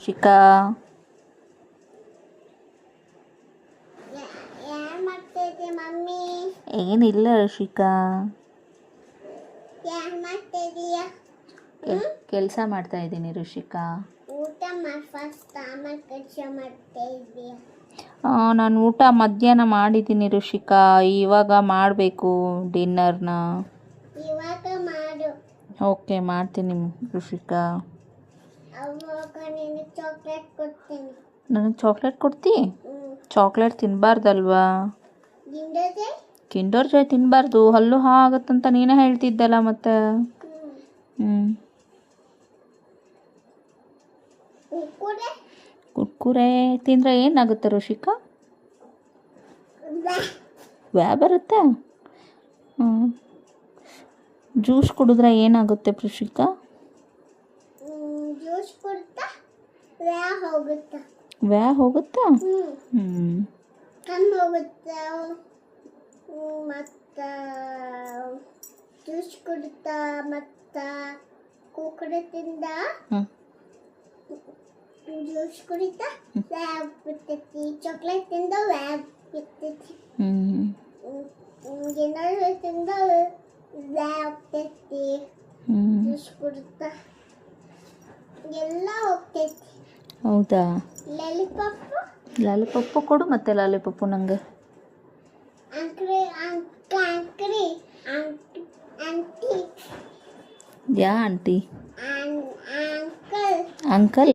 Shika ಏನ್ ಮಾಡ್ತಿದ್ದೆ mummy? ಏನಿಲ್ಲ ಋಷಿಕಾ, ಏನ್ ಮಾಡ್ತಿದೀಯ? ಕೆಲಸ ಮಾಡ್ತಾ ಇದ್ದೀನಿ ಋಷಿಕಾ. ಊಟ ಮಾಡಿ ಫಸ್ಟ್ ಆಮೇಲೆ ಕೆಲಸ ಮಾಡ್ತಾ ಇದೀಯ? ನಾನು ಊಟ ಮಧ್ಯಾಹ್ನ ಮಾಡಿದ್ದೀನಿ ಋಷಿಕಾ, ಇವಾಗ ಮಾಡಬೇಕು ಡಿನ್ನರ್ನ. ಇವಾಗ ಮಾಡು. ಓಕೆ ಮಾಡ್ತೀನಿ ಋಷಿಕಾ. ಅವಾಗ ನಿನಗೆ ಚಾಕ್ಲೇಟ್ ಕೊಡ್ತೀನಿ. ನನಗೆ ಚಾಕ್ಲೇಟ್ ಕೊಡ್ತಿ? ಚಾಕ್ಲೇಟ್ ತಿನ್ನಬಾರ್ದಲ್ವಾ? ಗಿಂಡದೆ? ಕಿಂಡರ್ ಜಾಯ್ ತಿನ್ನಬಾರ್ದು, ಹಲ್ಲು ಆಗತ್ತಂತ ನೀನೇ ಹೇಳ್ತಿದ್ದಲ್ಲ ಮತ್ತೆ. ಕುಕ್ಕುರೆ? ಕುರ್ಕುರೆ ತಿಂದರೆ ಏನಾಗುತ್ತೆ ಋಷಿಕಾ? ವ್ಯಾ ಬರುತ್ತೆ. ಜ್ಯೂಸ್ ಕುಡಿದ್ರೆ ಏನಾಗುತ್ತೆ ಋಷಿಕಾ? ಜ್ಯೂಸ್ ಕುಡ್ತಾ ವ್ಯಾ ಹೋಗುತ್ತಾ? ವ್ಯಾ ಹೋಗುತ್ತಾ? ಕಣ್ಣು ಹೋಗುತ್ತಾ? ಮತ್ತು ಜ್ಯೂಸ್ ಕುಡ್ತಾ ಮತ್ತು ಕುಕ್ಕುರೆ ತಿಂದ ಜ್ಯೂಸ್ ಕುಡಿತಾ ವ್ಯಾಬ್ ಬಿಡ್ತೈತಿ. ಚಾಕ್ಲೇಟ್ ತಿಂದ ವ್ಯಾಬ್ ಬಿಡ್ತೈತಿ. ಏನಾದ್ರು ತಿಂದ ವ್ಯಾಬ್ ಆಗ್ತೈತಿ. ಜ್ಯೂಸ್ ಕುಡ್ತಾ ಎಲ್ಲ ಹೋಗ್ತೈತಿ. ಹೌದಾ? ಲಾಲಿಪಾಪು ಕೊಡು ಮತ್ತೆ ಲಾಲಿಪಾಪು ನನಗೆ. ಅಂಕ್ರಿ ಅಂಕ್ರಿ ಆಂಟಿ ಯಾ ಆಂಟಿ? Uncle uncle